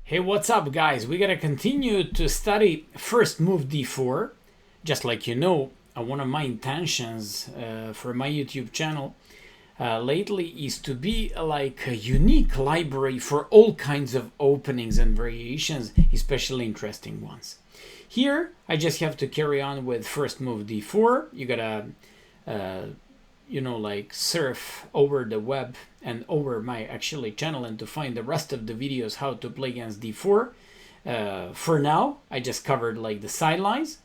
Hey, what's up, guys? We gotta continue to study first move d4. Just like you know, one of my intentions for my YouTube channel lately is to be like a unique library for all kinds of openings and variations, especially interesting ones. Here, I just have to carry on with first move d4. You gotta like surf over the web and over my actually channel and to find the rest of the videos how to play against d4. For now, I just covered like the sidelines,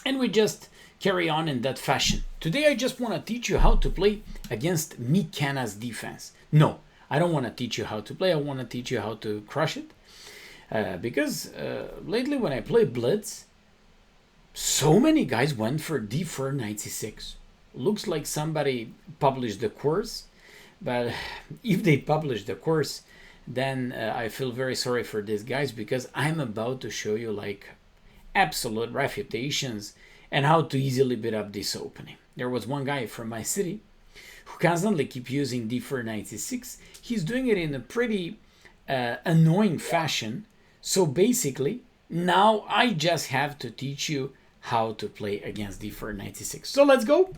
and we just carry on in that fashion. Today I just want to teach you how to play against Mikenas Defense. No, I don't want to teach you how to play, I want to teach you how to crush it. Because lately when I play Blitz, so many guys went for d4 knight c6. Looks like somebody published the course, but if they publish the course, then I feel very sorry for these guys, because I'm about to show you like absolute refutations and how to easily beat up this opening. There was one guy from my city who constantly keep using d4 knight c6. He's doing it in a pretty annoying fashion. So basically, now I just have to teach you how to play against d4 knight c6. So let's go.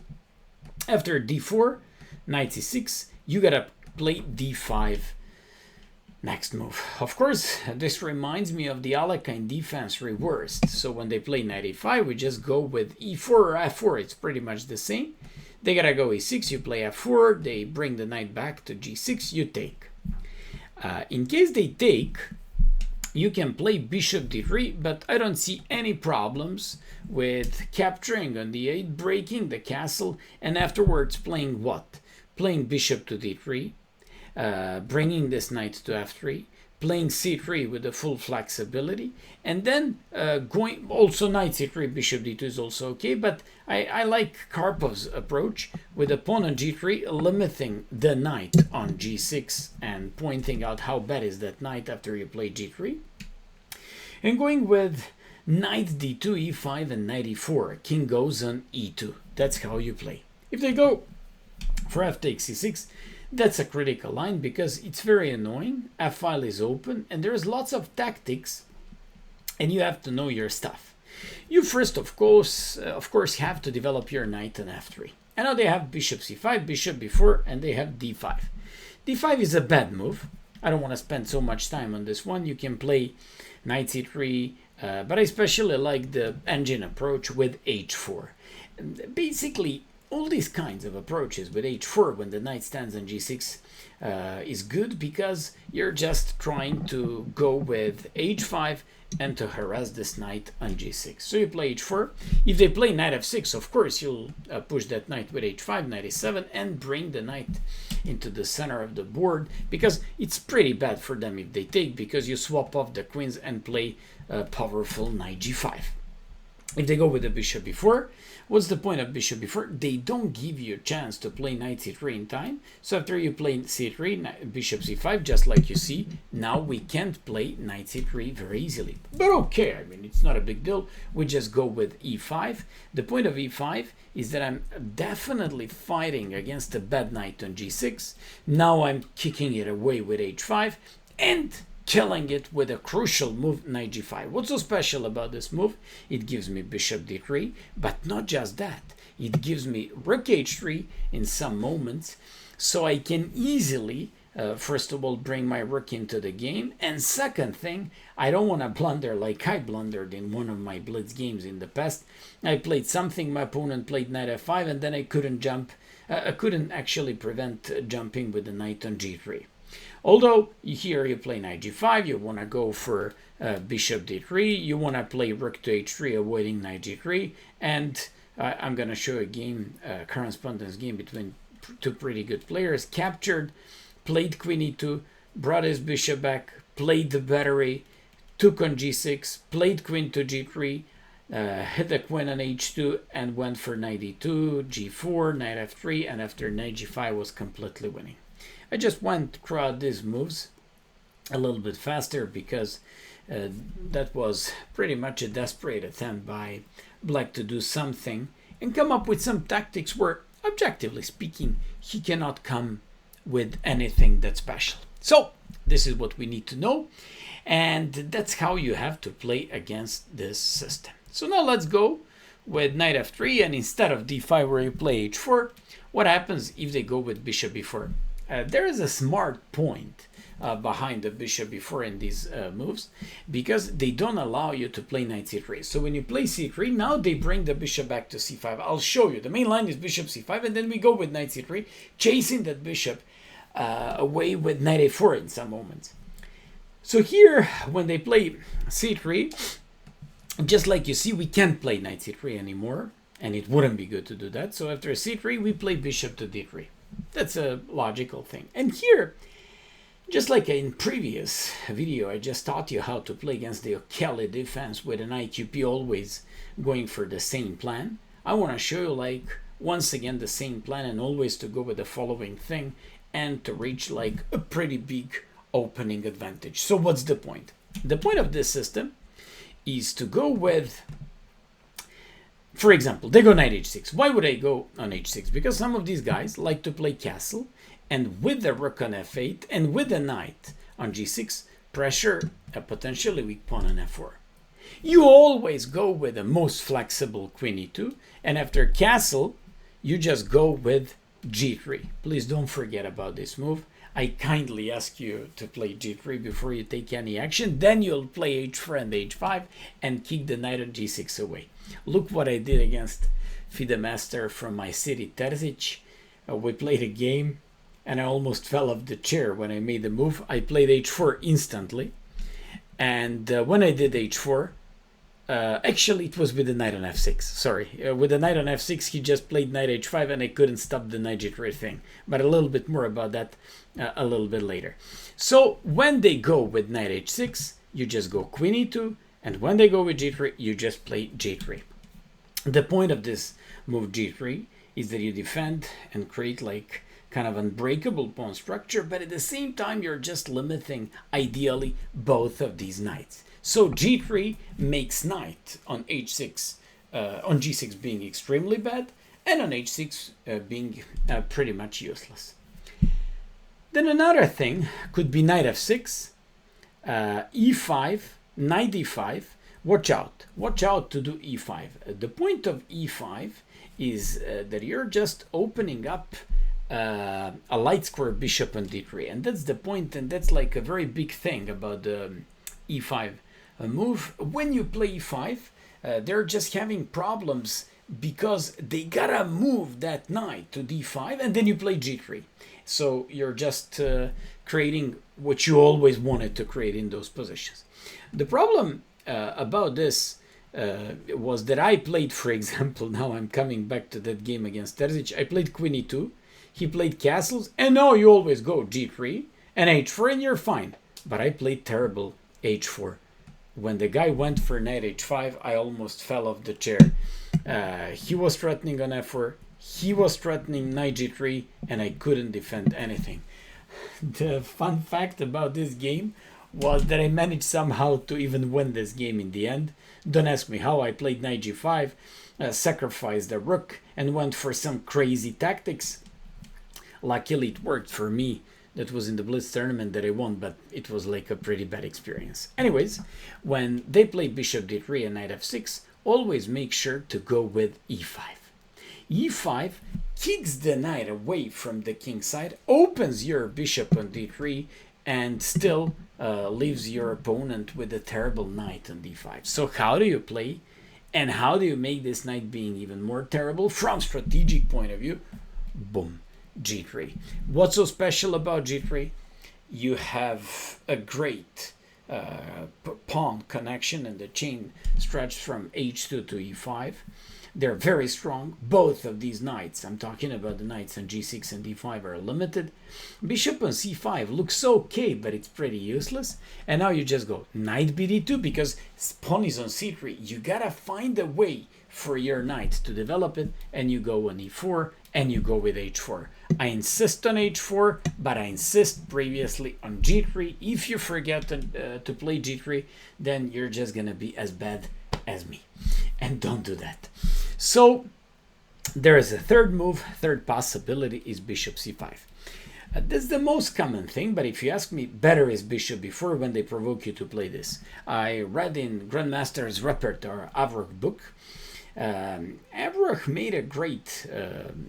After d4 knight c6, you gotta play d5 next move. Of course, this reminds me of the Alekhine defense reversed. So when they play knight e5, we just go with e4 or f4. It's pretty much the same. They gotta go e6, you play f4, they bring the knight back to g6, you take. In case they take, you can play bishop d3, but I don't see any problems with capturing on d8, breaking the castle, and afterwards playing what? Playing bishop to d3, bringing this knight to f3, playing c3 with the full flexibility, and then going also knight c3, bishop d2 is also okay, but I like Karpov's approach with the pawn on g3, limiting the knight on g6 and pointing out how bad is that knight after you play g3, and going with knight d2, e5, and knight e4. King goes on e2. That's how you play. If they go for f takes c6, that's a critical line because it's very annoying. F file is open and there's lots of tactics, and you have to know your stuff. You first, of course, have to develop your knight on f3. And now they have bishop c5, bishop b4, and they have d5. d5 is a bad move. I don't want to spend so much time on this one. You can play knight c3, but I especially like the engine approach with h4. Basically, all these kinds of approaches with h4 when the knight stands on g6 is good, because you're just trying to go with h5 and to harass this knight on g6. So you play h4. If they play knight f6, of course you'll push that knight with h5, knight e7, and bring the knight into the center of the board, because it's pretty bad for them if they take, because you swap off the queens and play a powerful knight g5. If they go with the bishop b4, what's the point of bishop b4? They don't give you a chance to play knight c3 in time. So after you play c3, bishop c5, just like you see, now we can't play knight c3 very easily. But okay, I mean, it's not a big deal. We just go with e5. The point of e5 is that I'm definitely fighting against a bad knight on g6. Now I'm kicking it away with h5 and killing it with a crucial move, knight g5. What's so special about this move? It gives me bishop d3, but not just that. It gives me rook h3 in some moments, so I can easily, first of all, bring my rook into the game, and second thing, I don't want to blunder like I blundered in one of my blitz games in the past. I played something, my opponent played knight f5, and then I couldn't jump. I couldn't actually prevent jumping with the knight on g3. Although here you play knight g5, you want to go for bishop d3, you want to play rook to h3, avoiding knight g3, and I'm going to show a game, correspondence game between two pretty good players. Captured, played queen e2, brought his bishop back, played the battery, took on g6, played queen to g3, hit the queen on h2, and went for knight e2, g4, knight f3, and after knight g5 was completely winning. I just went throughout these moves a little bit faster because that was pretty much a desperate attempt by Black to do something and come up with some tactics where, objectively speaking, he cannot come with anything that's special. So this is what we need to know. And that's how you have to play against this system. So now let's go with knight f3, and instead of d5 where you play h4, what happens if they go with bishop b4? There is a smart point behind the bishop b4 in these moves, because they don't allow you to play knight c3. So when you play c3, now they bring the bishop back to c5. I'll show you. The main line is bishop c5, and then we go with knight c3, chasing that bishop away with knight a4 in some moments. So here, when they play c3, just like you see, we can't play knight c3 anymore, and it wouldn't be good to do that. So after c3, we play bishop to d3. That's a logical thing. And here, just like in previous video, I just taught you how to play against the Mikenas Defense with an IQP always going for the same plan. I want to show you, like, once again the same plan, and always to go with the following thing and to reach like a pretty big opening advantage. So what's the point? The point of this system is to go with, for example, they go knight h6. Why would I go on h6? Because some of these guys like to play castle, and with the rook on f8 and with the knight on g6, pressure a potentially weak pawn on f4. You always go with the most flexible queen e2, and after castle, you just go with g3. Please don't forget about this move. I kindly ask you to play g3 before you take any action. Then you'll play h4 and h5 and kick the knight on g6 away. Look what I did against FIDE master from my city, Terzic. We played a game, and I almost fell off the chair when I made the move. I played h4 instantly. And when I did h4, actually it was with the knight on f6. Sorry, with the knight on f6, he just played knight h5, and I couldn't stop the knight g3 thing. But a little bit more about that a little bit later. So when they go with knight h6, you just go queen e2, and when they go with g3, you just play g3. The point of this move g3 is that you defend and create like kind of unbreakable pawn structure, but at the same time you're just limiting ideally both of these knights. So g3 makes knight on h6, on g6 being extremely bad, and on h6 being pretty much useless. Then another thing could be knight f6, e5, knight e5. Watch out to do e5. The point of e5 is that you're just opening up a light square bishop on d3, and that's the point, and that's like a very big thing about the e5 move. When you play e5, they're just having problems because they gotta move that knight to d5, and then you play g3. So you're just creating what you always wanted to create in those positions. The problem about this was that I played, for example, now I'm coming back to that game against Terzic, I played queen e2, he played castles, and now you always go g3 and h4 and you're fine. But I played terrible h4. When the guy went for knight h5, I almost fell off the chair. He was threatening on f4, he was threatening knight g3, and I couldn't defend anything. The fun fact about this game was that I managed somehow to even win this game in the end. Don't ask me how. I played knight g5, sacrificed the rook, and went for some crazy tactics. Luckily it worked for me. That was in the Blitz tournament that I won, but it was like a pretty bad experience. Anyways, when they play bishop d3 and knight f6, always make sure to go with e5. e5 kicks the knight away from the king side, opens your bishop on d3, and still leaves your opponent with a terrible knight on d5. So how do you play, and how do you make this knight being even more terrible from strategic point of view? Boom, g3. What's so special about g3? You have a great pawn connection, and the chain stretched from h2 to e5. They're very strong. Both of these knights, I'm talking about the knights on g6 and d5, are limited. Bishop on c5 looks okay, but it's pretty useless. And now you just go knight bd2, because pawn is on c3. You gotta find a way for your knight to develop it, and you go on e4, and you go with h4. I insist on h4, but I insist previously on g3. If you forget to play g3, then you're just gonna be as bad as me. And don't do that. So there is a third move. Third possibility is bishop c5. That's the most common thing, but if you ask me, better is bishop b4 when they provoke you to play this. I read in Grandmaster's Repertoire Avroch book. Avroch made a great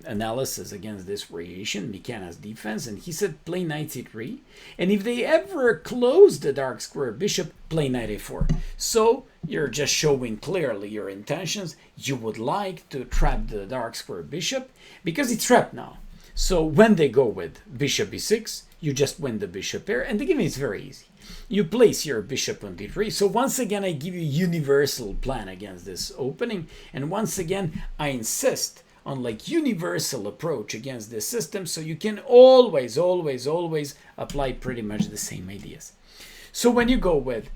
analysis against this variation, Mikenas Defense, and he said play knight c3, and if they ever close the dark square bishop, play knight a4. So you're just showing clearly your intentions. You would like to trap the dark square bishop because it's trapped now. So when they go with bishop b6, you just win the bishop pair, and the game is very easy. You place your bishop on d3. So once again, I give you a universal plan against this opening, and once again, I insist on like universal approach against this system, so you can always apply pretty much the same ideas. So when you go with,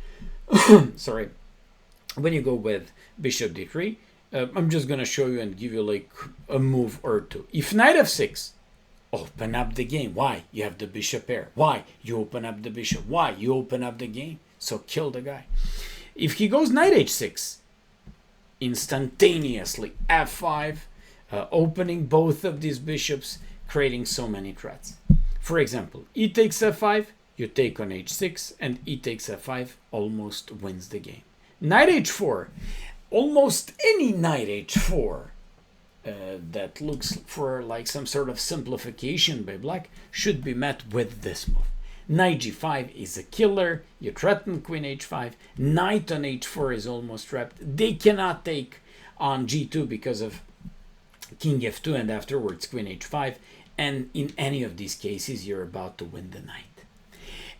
when you go with bishop d3, I'm just gonna show you and give you like a move or two. If knight f6, open up the game. Why? You have the bishop pair. Why? You open up the bishop. Why? You open up the game. So kill the guy. If he goes knight h6, instantaneously f5, opening both of these bishops, creating so many threats. For example, e takes f5, you take on h6, and e takes f5 almost wins the game. Knight h4, almost any knight h4 that looks for like some sort of simplification by black should be met with this move. Knight g5 is a killer. You threaten queen h5. Knight on h4 is almost trapped. They cannot take on g2 because of king f2 and afterwards queen h5. And in any of these cases, you're about to win the knight.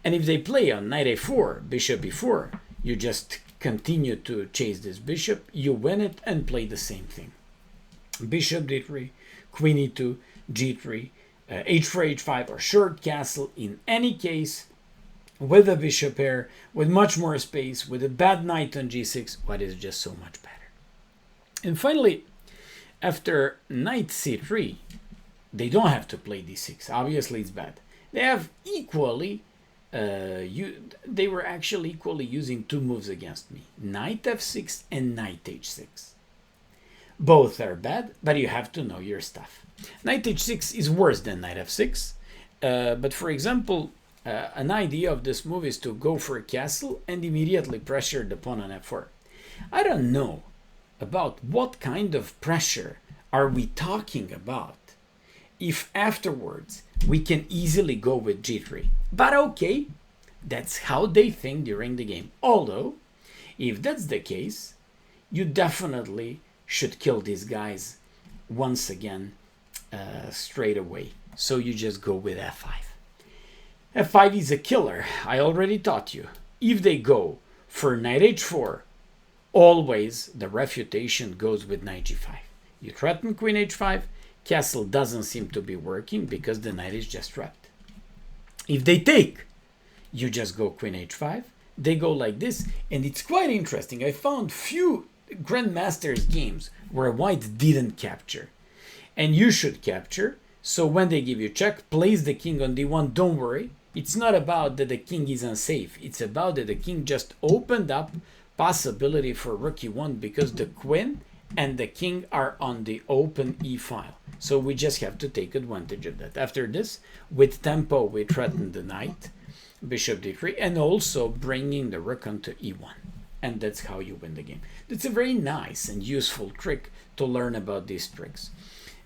And if they play on knight a4, bishop b4, you just continue to chase this bishop. You win it and play the same thing. Bishop d3, queen e2, g3, h4, h5, or short castle. In any case, with a bishop pair, with much more space, with a bad knight on g6, what is just so much better. And finally, after knight c3, they don't have to play d6. Obviously, it's bad. They have equally, they were actually equally using two moves against me: knight f6 and knight h6. Both are bad, but you have to know your stuff. Knight h6 is worse than knight f6, but for example, an idea of this move is to go for a castle and immediately pressure the pawn on f4. I don't know about what kind of pressure are we talking about if afterwards we can easily go with g3. But okay, that's how they think during the game. Although, if that's the case, you definitely should kill these guys once again straight away. So you just go with f5. f5 is a killer. I already taught you. If they go for knight h4, always the refutation goes with knight g5. You threaten queen h5, castle doesn't seem to be working because the knight is just trapped. If they take, you just go queen h5. They go like this, and it's quite interesting. I found few Grandmaster's games where white didn't capture, and you should capture. So when they give you check, place the king on d1. Don't worry, it's not about that the king is unsafe. It's about that the king just opened up possibility for rook e1 because the queen and the king are on the open e file. So we just have to take advantage of that. After this, with tempo, we threaten the knight, bishop d3, and also bringing the rook onto e1. And that's how you win the game. It's a very nice and useful trick to learn about these tricks,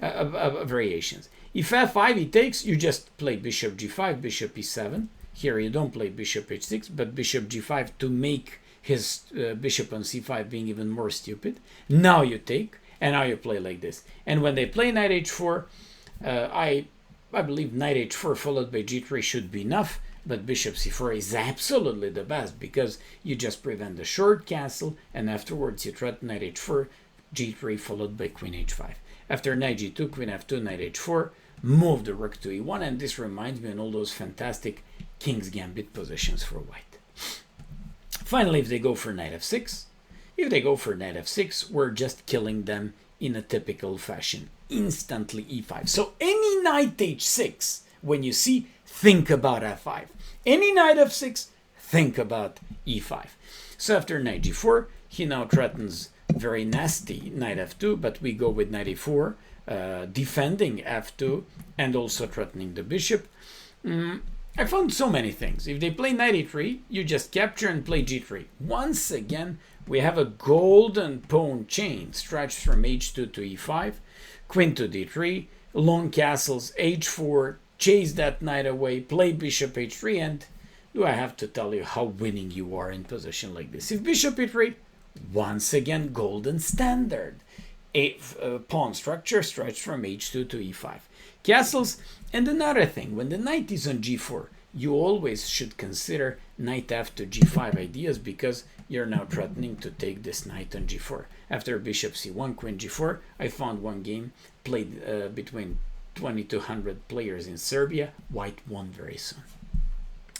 variations. If f5 he takes, you just play bishop g5, bishop e7. Here you don't play bishop h6, but bishop g5 to make his bishop on c5 being even more stupid. Now you take, and now you play like this. And when they play knight h4, I believe knight h4 followed by g3 should be enough. But bishop c4 is absolutely the best because you just prevent the short castle, and afterwards you threaten knight h4, g3 followed by queen h5. After knight g2, queen f2, knight h4, move the rook to e1, and this reminds me of all those fantastic king's gambit positions for white. Finally, if they go for knight f6, we're just killing them in a typical fashion, instantly e5. So any knight h6, when you see, think about f5. Any knight f6, think about e5. So after knight g4, he now threatens very nasty knight f2, but we go with knight e4, defending f2 and also threatening the bishop. I found so many things. If they play knight e3, you just capture and play g3. Once again, we have a golden pawn chain stretched from h2 to e5, queen to d3, long castles, h4, chase that knight away, play bishop h3, and do I have to tell you how winning you are in position like this? If bishop e3, once again, golden standard. A pawn structure stretched from h2 to e5. Castles, and another thing, when the knight is on g4, you always should consider knight f to g5 ideas, because you're now threatening to take this knight on g4. After bishop c1, queen g4, I found one game played between 2,200 players in Serbia. White won very soon.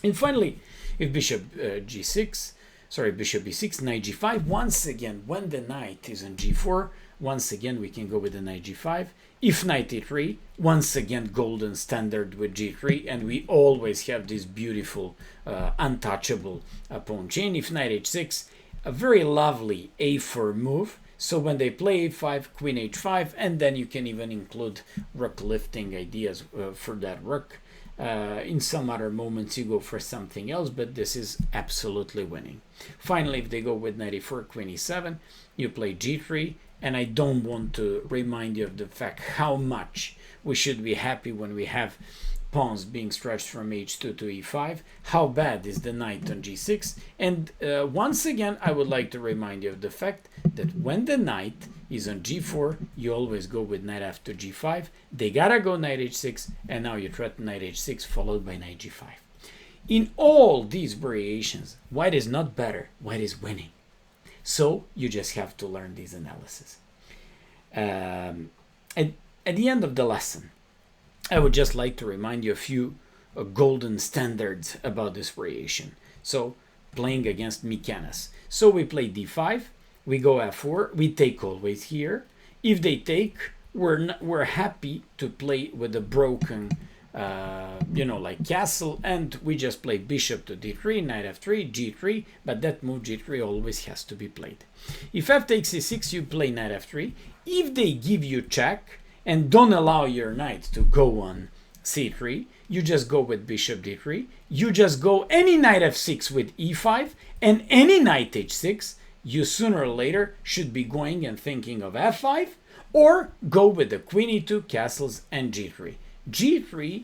And finally, if bishop bishop e6, knight g5, once again, when the knight is on g4, once again, we can go with the knight g5. If knight e3, once again, golden standard with g3, and we always have this beautiful, untouchable pawn chain. If knight h6, a very lovely a4 move. So when they play a5, queen h5, and then you can even include rook lifting ideas for that rook. In some other moments you go for something else, but this is absolutely winning. Finally, if they go with knight e4, queen e7, you play g3, and I don't want to remind you of the fact how much we should be happy when we have pawns being stretched from h2 to e5. How bad is the knight on g6? And once again, I would like to remind you of the fact that when the knight is on g4, you always go with knight f to g5. They gotta go knight h6, and now you threaten knight h6 followed by knight g5. In all these variations, white is not better, white is winning. So you just have to learn these analysis. At the end of the lesson, I would just like to remind you a few golden standards about this variation. So playing against Mikenas. So we play d5, we go f4, we take always here. If they take, we're happy to play with a broken like castle, and we just play bishop to d3, knight f3, g3, but that move g3 always has to be played. If f takes e6, you play knight f3. If they give you check and don't allow your knight to go on c3, you just go with bishop d3. You just go any knight f6 with e5 and any knight h6. You sooner or later should be going and thinking of f5, or go with the queen e2, castles, and g3. G3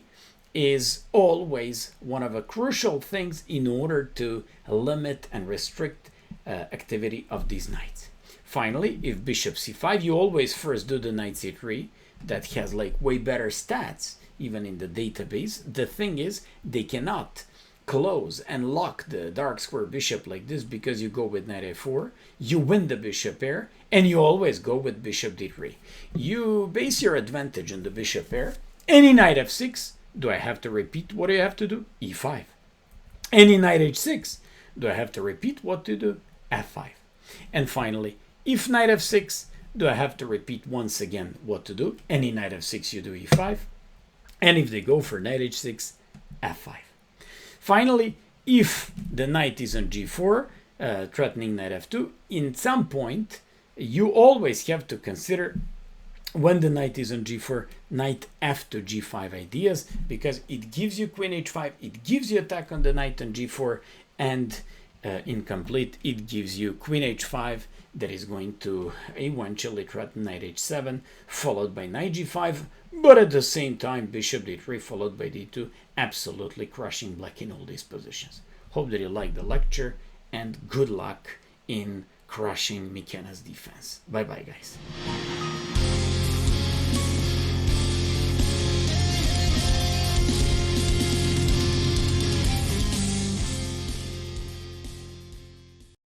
is always one of the crucial things in order to limit and restrict activity of these knights. Finally, if bishop c5, you always first do the knight c3. That has like way better stats even in the database. The thing is, they cannot close and lock the dark square bishop like this, because you go with knight a4, you win the bishop pair, and you always go with bishop d3. You base your advantage on the bishop pair. Any knight f6, do I have to repeat what do you have to do? e5. Any knight h6, do I have to repeat what to do? f5. And finally, if knight f6, do I have to repeat once again what to do? Any knight f6, you do e5. And if they go for knight h6, f5. Finally, if the knight is on g4, threatening knight f2, in some point, you always have to consider, when the knight is on g4, knight f to g5 ideas, because it gives you queen h5, it gives you attack on the knight on g4, and incomplete, it gives you queen h5 that is going to eventually threaten knight h7, followed by knight g5, but at the same time bishop d3 followed by d2, absolutely crushing black in all these positions. Hope that you liked the lecture, and good luck in crushing Mikenas Defense. Bye bye, guys.